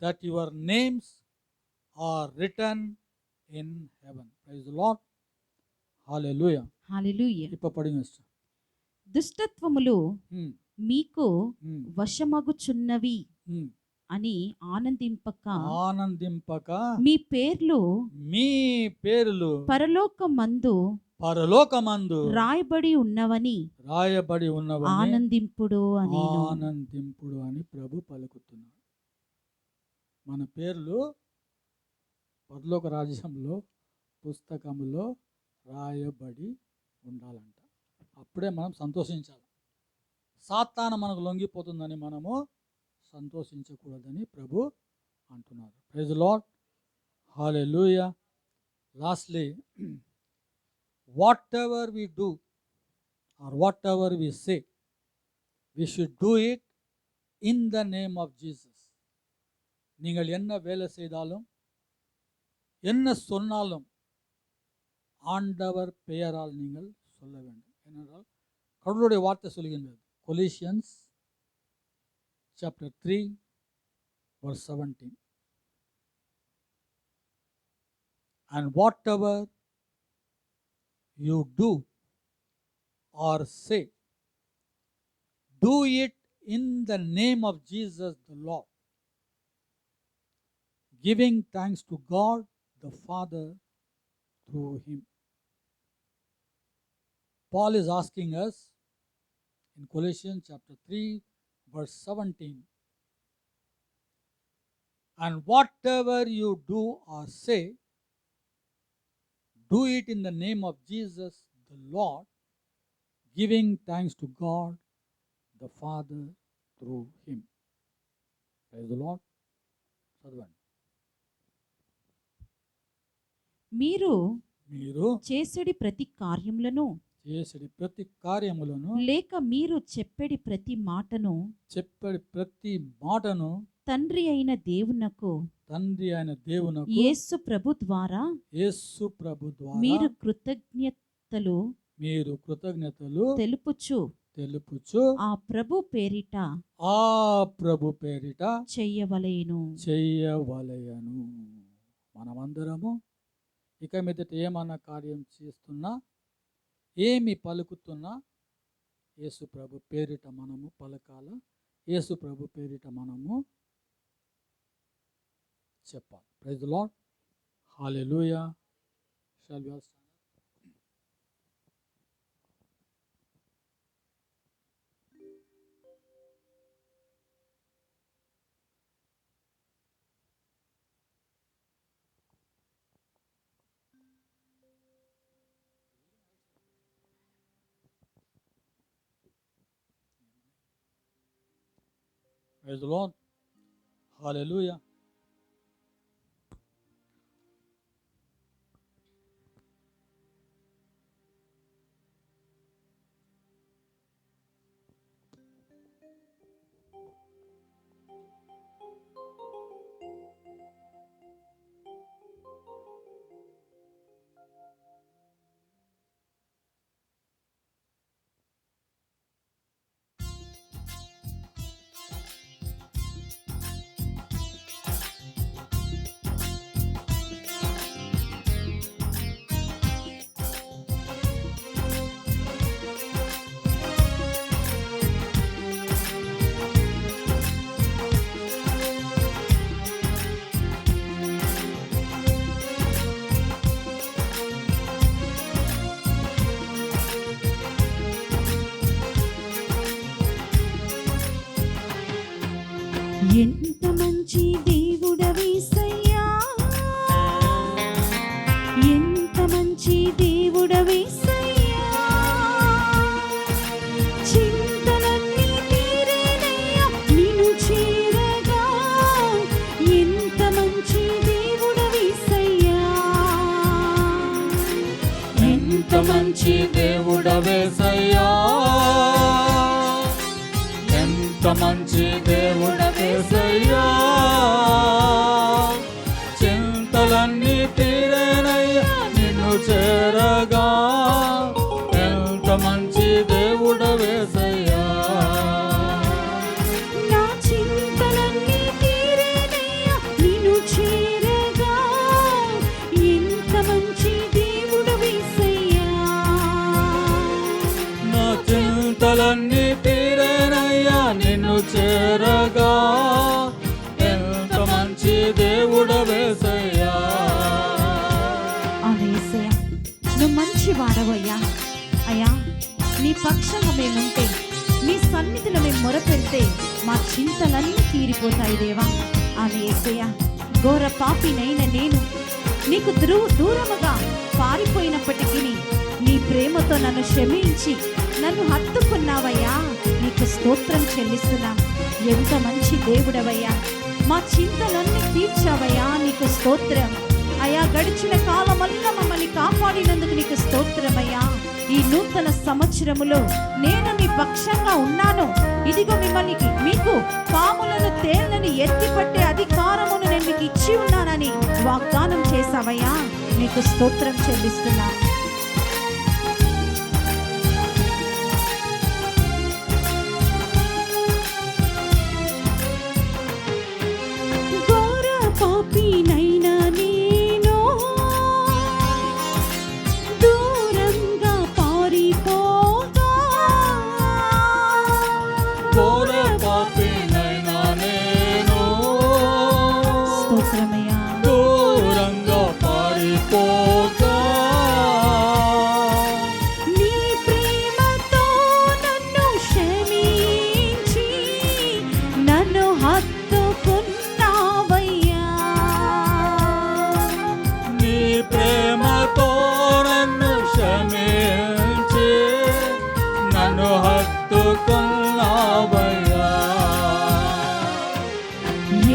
Speaker 1: that your names are written in heaven. Praise the Lord. Hallelujah.
Speaker 2: Hallelujah.
Speaker 1: இப்ப படிங்க sister.
Speaker 2: దుష్టత్వములు మీకు
Speaker 1: Hmm.
Speaker 2: వశమగుచున్నవి
Speaker 1: Hmm.
Speaker 2: అని ఆనందింపక
Speaker 1: ఆనందింపక
Speaker 2: మీ పేర్లు
Speaker 1: పరలోకమందు పరలోకమందు
Speaker 2: రాయబడి ఉన్నవని
Speaker 1: రాయబడి ఉన్నవని
Speaker 2: ఆనందింపుడు అని
Speaker 1: ఆనందింపుడు అని ప్రభు పలుకుతున్నాడు. మన పేర్లు పరలోక రాజ్యంలో పుస్తకములో రాయబడి ఉండాలంట. అప్పుడే మనం సంతోషించాలి. సాతాను మనకు లొంగిపోతుందని మనము సంతోషించకూడదని ప్రభు అంటున్నారు. Praise the Lord, hallelujah. Lastly, whatever we do or whatever we say, we should do it in the name of Jesus. நீங்கள் என்ன வேலை செய்தாலும் என்ன சொன்னாலும் ஆண்டவர் பெயரால் நீங்கள் சொல்ல வேண்டும். ஏனென்றால் கடவுளுடைய வார்த்தை சொல்கின்றது. கொலீசியன்ஸ் chapter 3 verse 17. And whatever you do or say, do it in the name of Jesus the Lord, giving thanks to God the Father through him. Paul is asking us in Colossians chapter 3 verse 17, and whatever you do or say, do it in the name of Jesus the Lord, giving thanks to God the Father through him. Praise the Lord. చదవండి.
Speaker 2: మీరు
Speaker 1: మీరు
Speaker 2: చేసేడి ప్రతి కార్యములను
Speaker 1: చేసేది ప్రతి కార్యములను
Speaker 2: లేక మీరు చెప్పేడి ప్రతి మాటను
Speaker 1: చెప్పేది ప్రతి మాటను
Speaker 2: తండ్రి అయిన దేవునకు
Speaker 1: తండ్రి అయిన దేవునకు
Speaker 2: యేసు ప్రభు ద్వారా
Speaker 1: యేసు ప్రభు ద్వారా
Speaker 2: మీరు కృతజ్ఞతలు
Speaker 1: తెలుపుచు
Speaker 2: ఆ ప్రభు పేరిట చెయ్యవలెను.
Speaker 1: మనమందరము ఇక మీదట ఏమన్నా కార్యం చేస్తున్నా, ఏమి పలుకుతున్నా యేసు ప్రభు పేరిట మనము పలకాల, యేసు ప్రభు పేరిట మనము చెప్పాలి. Praise the Lord, hallelujah. Shall we all stand? Praise the Lord. Hallelujah.
Speaker 2: ఎంత మంచి దేవుడవేసయ్యా, ఎంత మంచి దేవుడవేసయ్యా, చింతలన్నీ తీరేనయ్యా నిన్ను చేరగా, ఎంత మంచి దేవుడవేసయ్యా,
Speaker 1: ఎంత మంచి దేవుడవేసయ్యా, ఎంత మంచి దేవుడవేసయ్యా, చింతలన్నీ తీరేనయ్యా నిన్ను చేరగా, ఎంత మంచి దేవుడవేసయ్యా.
Speaker 2: నా చింతలన్నీ తీరేనయ్యా నిన్ను చేరగా, ఎంత మంచి దేవుడవేసయ్యా,
Speaker 1: నా చింతలన్నీ తీరేనయ్యా నిన్ను చేరగా, ఎంత మంచి దేవుడవేసయ్యా.
Speaker 2: అవును యేసయ్యా, నువ్వు మంచి వాడవయ్యా. అయ్యా, నీ పక్షంగా మేముంటే, నీ సన్నిధిలో మేము మొరపెడితే మా చింతలన్నీ తీరిపోతాయి దేవా. ఆమె యేసయ్యా, ఘోర పాపినైన నేను నీకు దూరముగా పారిపోయినప్పటికీ నీ ప్రేమతో నన్ను క్షమించి నన్ను హత్తుకున్నావయ్యా. నీకు స్తోత్రం చెల్లిస్తున్నాం. ఎంత మంచి దేవుడవయ్యా, మా చింతలన్నీ తీర్చావయ్యా. నీకు స్తోత్రం అయ్యా. గడిచిన కాలమల్లా మమ్మల్ని కాపాడినందుకు నీకు స్తోత్రమయ్యా. ఈ నూతన సంవత్సరములో నేను మీ పక్షంగా ఉన్నాను. ఇదిగో మీకు పాములను తేళ్లను ఎత్తిపట్టే అధికారమును నేను మీకు ఇచ్చి ఉన్నానని వాగ్దానం చేశావయ్యా. నీకు స్తోత్రం చెల్లిస్తున్నా. ఘోర పాపినైనా నేను దూరంగా పారిపోగా,
Speaker 1: ఘోర పాపినైనా నేను
Speaker 2: స్తోత్రమయ్యా.
Speaker 1: దూరంగా పారిపోగా,
Speaker 2: నీ ప్రేమతో నన్ను క్షమించి నన్ను హత్తుకున్నావయ్యా.
Speaker 1: నీ ప్రేమతో నన్ను క్షమించి నన్ను హత్తుకున్నావయ్యా.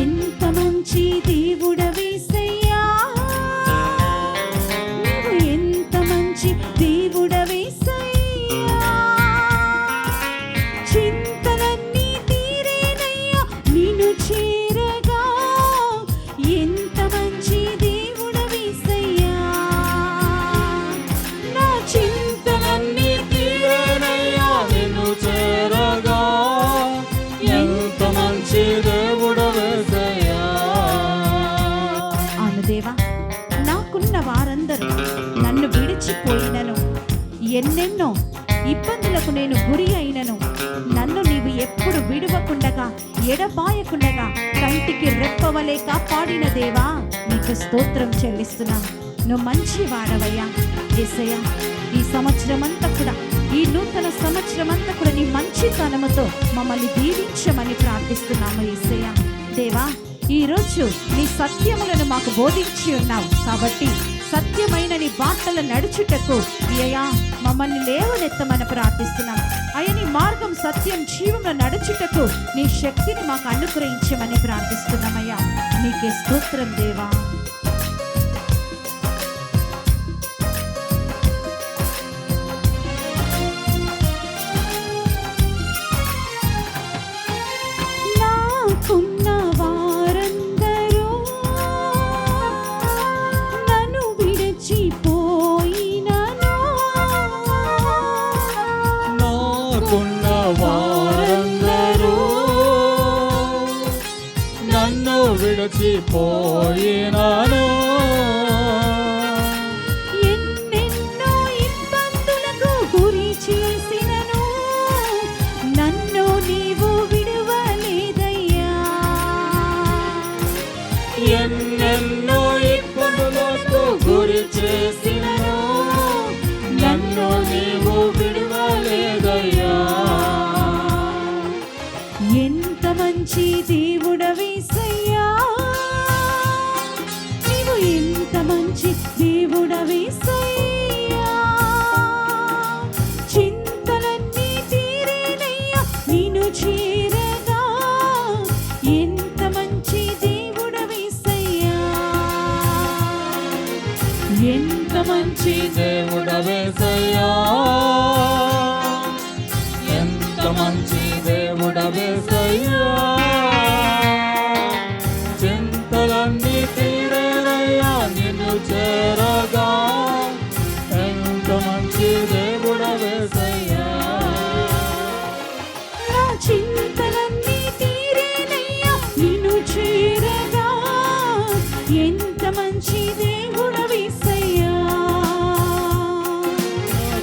Speaker 2: ఎంత మంచి దేవుడవేసయ్యా, నీవు ఎంత మంచి దేవుడవేసయ్యా. చింతలన్నీ తీరేనయ్యా నిన్ను చేరగా. ఎంత మంచి దేవుడవేసయ్యా, నా చింతలన్నీ
Speaker 1: తీరేనయ్యా నిన్ను చేరగా. ఎంత మంచి దేవుడవేసయ్యా.
Speaker 2: అవును దేవా, నాకున్న వారందరూ నన్ను విడిచిపోయినను, ఎన్నెన్నో ఇబ్బందులకు నేను గురి అయినను, నన్ను నీవు ఎప్పుడు విడువకుండగా ఎడబాయకుండగా కంటికి రెప్పవలే కాపాడిన దేవా, నీకు స్తోత్రం చెల్లిస్తున్నాను. నువ్వు మంచి వాడవయ్యా యేసయ్యా. ఈ సంవత్సరం అంతా కూడా, ఈ నూతన సంవత్సరం అంతా కూడా నీ మంచితనముతో మమ్మల్ని దీవించమని ప్రార్థిస్తున్నాము యేసయ్యా. దేవా, ఈరోజు నీ సత్యములను మాకు బోధించి ఉన్నావు కాబట్టి సత్యమైన నీ బాటలు నడుచుటకు అయ్యా మమ్మల్ని లేవనెత్తమని ప్రార్థిస్తున్నాం. అయ్యా, నీ మార్గం సత్యం జీవంలో నడుచుటకు నీ శక్తిని మాకు అనుగ్రహించమని ప్రార్థిస్తున్నామయ్యా. నీకే స్తోత్రం దేవా. నాకున్న వారందరూ నన్ను విడిచిపోయినను,
Speaker 1: నాకున్న వారందరూ నన్ను విడిచిపోయినాను.
Speaker 2: ఎన్నెన్నో ఇబ్బందులకు గురి చేసినను నన్ను నీవు విడువలేదయ్యా.
Speaker 1: ఎన్నెన్నో ఇబ్బందులకు గురి చేసినను నన్ను నీవు విడువలేదయ్యా.
Speaker 2: ఎంత మంచి దేవుడవేసయ్యా, నీవు ఎంత మంచి దేవుడవేసయ్యా. చింతలన్నీ తీరేనయ్యా నిన్ను చేరగా. ఎంత మంచి దేవుడవేసయ్యా, ఎంత మంచి
Speaker 1: దేవుడవేసయ్యా. ఎంత మంచి దేవుడవేసయ్యా. చింతలన్నీ తీరేనయ్యా నిన్ను చేరగా. ఎంత మంచి దేవుడవేసయ్యా.
Speaker 2: నా చింతలన్నీ తీరేనయ్యా నిన్ను చేరగా. ఎంత మంచి దేవుడవేసయ్యా.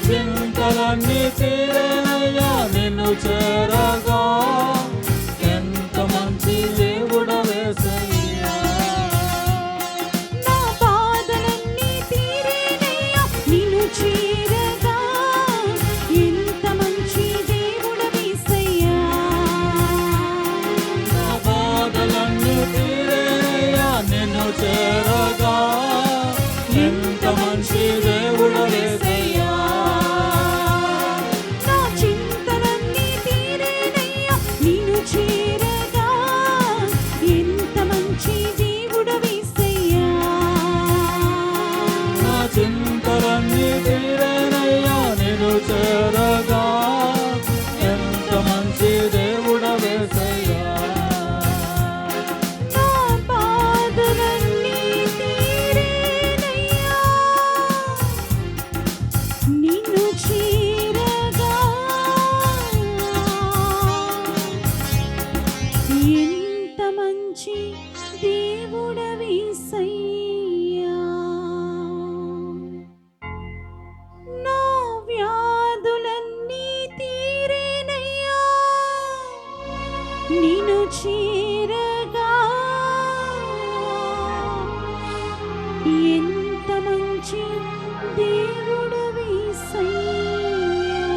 Speaker 1: చింతలన్నీ తీరేనయ్యా నిన్ను చేరగా. ఎంత మంచి దేవుడవేసయ్యా.
Speaker 2: నా బాధలన్నీ తీరేనయ్యా నిన్ను చేరగా ఎంత మంచి దేవుడవేసయ్యా.
Speaker 1: నా బాధలన్నీ తీరేనయ్యా నిన్ను చేరగా ఎంత మంచి దేవుడవేసయ్యా.
Speaker 2: నా చింతలన్నీ తీరేనయ్యా నిన్ను చేరగా ఎంత మంచి దేవుడవేసయ్యా.
Speaker 1: నా చింతలన్నీ తీరేనయ్యా నిన్ను చేరగా ఎంత మంచి దేవుడవేసయ్యా.
Speaker 2: నా బాధలన్నీ తీరేనయ్యా నిన్ను చేరగా ఎంత మంచి దేవుడవేసయ్యా. నా వ్యాధులన్నీ తీరేనయ్యా నిన్ను చేరగా ఎంత మంచి దేవుడవేసయ్యా.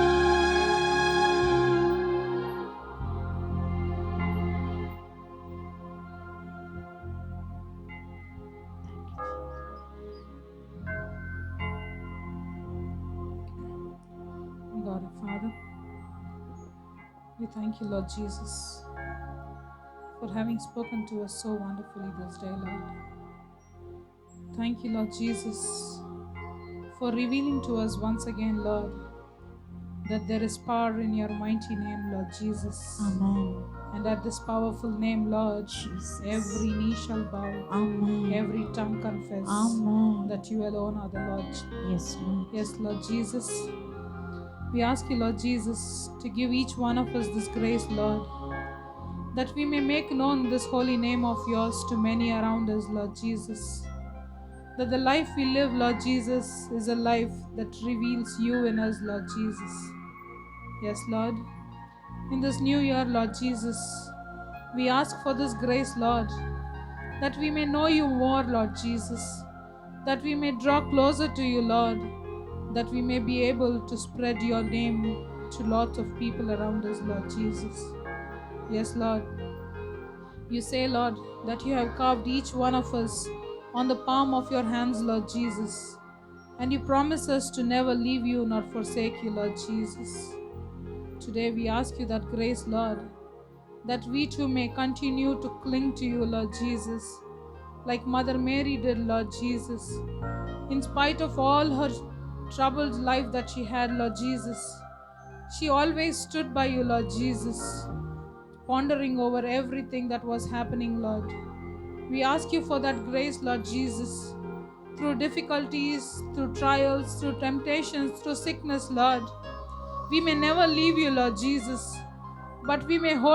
Speaker 3: God our Father, we thank you, Lord Jesus, for having spoken to us so wonderfully this day, Lord. Thank you, Lord Jesus, for revealing to us once again, Lord, that there is power in your mighty name, Lord Jesus.
Speaker 2: Amen.
Speaker 3: And at this powerful name, Lord,
Speaker 2: Jesus.
Speaker 3: every knee shall bow,
Speaker 2: Amen.
Speaker 3: every tongue confess
Speaker 2: Amen.
Speaker 3: that you alone are the Lord.
Speaker 2: Yes, Lord.
Speaker 3: Yes, Lord Jesus. We ask you, Lord Jesus, to give each one of us this grace, Lord, that we may make known this holy name of yours to many around us, Lord Jesus. That the life we live, Lord Jesus, is a life that reveals you in us, Lord Jesus. Yes, Lord. In this new year, Lord Jesus, we ask for this grace, Lord, that we may know you more, Lord Jesus, that we may draw closer to you, Lord, that we may be able to spread your name to lots of people around us, Lord Jesus. Yes, Lord. You say, Lord, that you have carved each one of us on the palm of your hands, Lord Jesus. And you promise us to never leave you nor forsake you, Lord Jesus. Today we ask you that grace, Lord, that we too may continue to cling to you, Lord Jesus, like Mother Mary did, Lord Jesus. In spite of all her troubled life that she had, Lord Jesus, she always stood by you, Lord Jesus, pondering over everything that was happening, Lord. We ask you for that grace, Lord Jesus, through difficulties, through trials, through temptations, through sickness, Lord. We may never leave you, Lord Jesus, but we may hold